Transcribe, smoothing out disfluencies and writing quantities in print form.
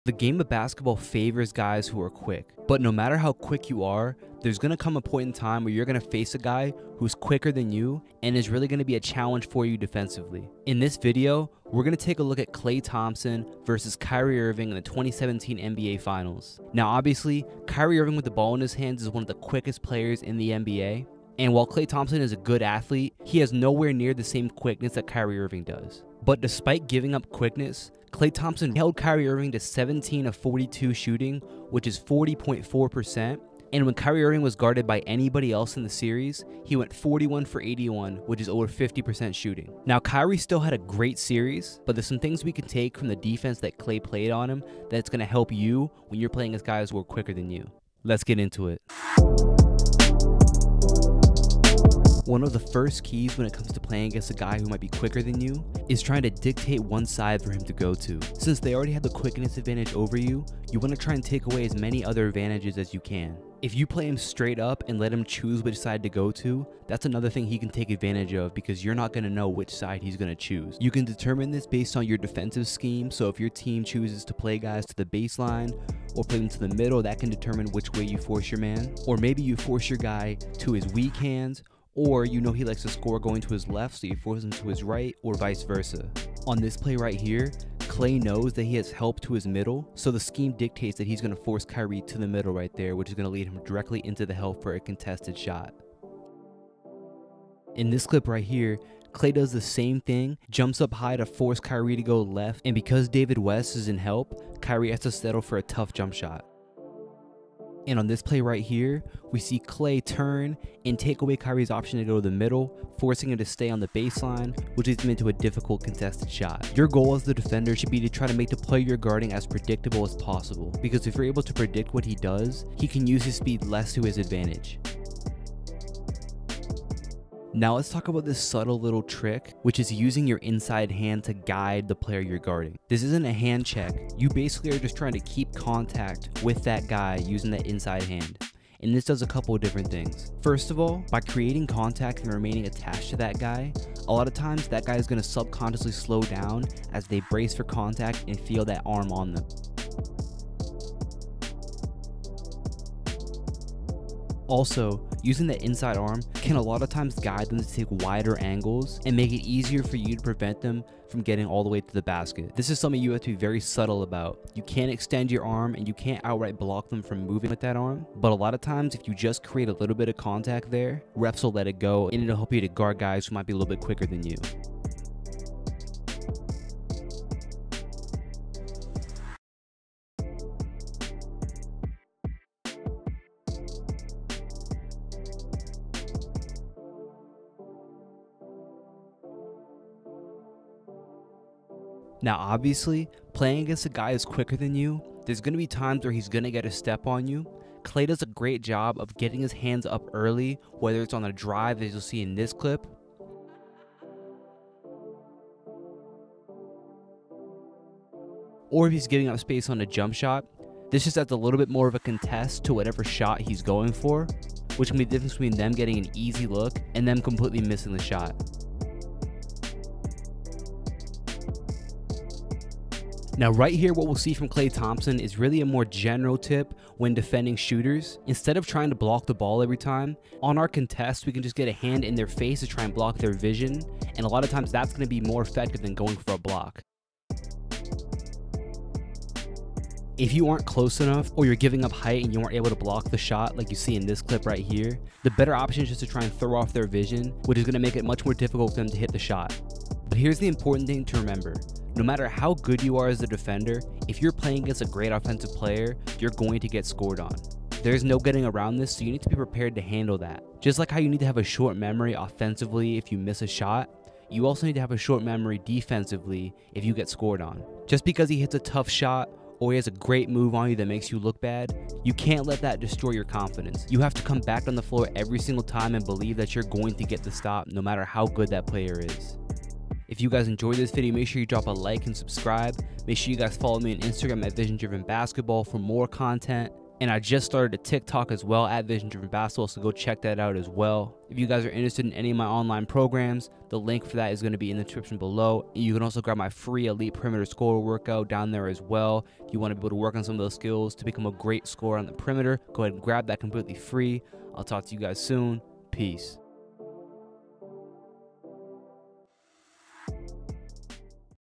The game of basketball favors guys who are quick, but no matter how quick you are, there's going to come a point in time where you're going to face a guy who's quicker than you and is really going to be a challenge for you defensively. In this video, we're going to take a look at Klay Thompson versus Kyrie Irving in the 2017 NBA Finals. Now obviously, Kyrie Irving with the ball in his hands is one of the quickest players in the NBA, and while Klay Thompson is a good athlete, he has nowhere near the same quickness that Kyrie Irving does. But despite giving up quickness, Klay Thompson held Kyrie Irving to 17 of 42 shooting, which is 40.4%. And when Kyrie Irving was guarded by anybody else in the series, he went 41 for 81, which is over 50% shooting. Now, Kyrie still had a great series, but there's some things we can take from the defense that Klay played on him that's going to help you when you're playing against guys who are quicker than you. Let's get into it. One of the first keys when it comes to playing against a guy who might be quicker than you is trying to dictate one side for him to go to. Since they already have the quickness advantage over you, you want to try and take away as many other advantages as you can. If you play him straight up and let him choose which side to go to, that's another thing he can take advantage of because you're not going to know which side he's going to choose. You can determine this based on your defensive scheme, so if your team chooses to play guys to the baseline or play them to the middle, that can determine which way you force your man. Or maybe you force your guy to his weak hands, or you know he likes to score going to his left, so you force him to his right, or vice versa. On this play right here, Klay knows that he has help to his middle, so the scheme dictates that he's going to force Kyrie to the middle right there, which is going to lead him directly into the help for a contested shot. In this clip right here, Klay does the same thing, jumps up high to force Kyrie to go left, and because David West is in help, Kyrie has to settle for a tough jump shot. And on this play right here, we see Klay turn and take away Kyrie's option to go to the middle, forcing him to stay on the baseline, which leads him into a difficult contested shot. Your goal as the defender should be to try to make the player you're guarding as predictable as possible, because if you're able to predict what he does, he can use his speed less to his advantage. Now let's talk about this subtle little trick, which is using your inside hand to guide the player you're guarding. This isn't a hand check. You basically are just trying to keep contact with that guy using that inside hand. And this does a couple of different things. First of all, by creating contact and remaining attached to that guy, a lot of times that guy is going to subconsciously slow down as they brace for contact and feel that arm on them. Also, using that inside arm can a lot of times guide them to take wider angles and make it easier for you to prevent them from getting all the way to the basket. This is something you have to be very subtle about. You can't extend your arm and you can't outright block them from moving with that arm, but a lot of times if you just create a little bit of contact there, refs will let it go and it'll help you to guard guys who might be a little bit quicker than you. Now obviously, playing against a guy who's quicker than you, there's going to be times where he's going to get a step on you. Klay does a great job of getting his hands up early, whether it's on a drive as you'll see in this clip, or if he's getting up space on a jump shot. This just adds a little bit more of a contest to whatever shot he's going for, which can be the difference between them getting an easy look and them completely missing the shot. Now right here, what we'll see from Klay Thompson is really a more general tip when defending shooters. Instead of trying to block the ball every time, on our contest, we can just get a hand in their face to try and block their vision. And a lot of times that's going to be more effective than going for a block. If you aren't close enough or you're giving up height and you aren't able to block the shot like you see in this clip right here, the better option is just to try and throw off their vision, which is going to make it much more difficult for them to hit the shot. But here's the important thing to remember. No matter how good you are as a defender, if you're playing against a great offensive player, you're going to get scored on. There's no getting around this, so you need to be prepared to handle that. Just like how you need to have a short memory offensively if you miss a shot, you also need to have a short memory defensively if you get scored on. Just because he hits a tough shot or he has a great move on you that makes you look bad, you can't let that destroy your confidence. You have to come back on the floor every single time and believe that you're going to get the stop no matter how good that player is. If you guys enjoyed this video, make sure you drop a like and subscribe. Make sure you guys follow me on Instagram at Vision Driven Basketball for more content. And I just started a TikTok as well at Vision Driven Basketball, so go check that out as well. If you guys are interested in any of my online programs, the link for that is going to be in the description below. You can also grab my free Elite Perimeter Scorer workout down there as well. If you want to be able to work on some of those skills to become a great scorer on the perimeter, go ahead and grab that completely free. I'll talk to you guys soon. Peace.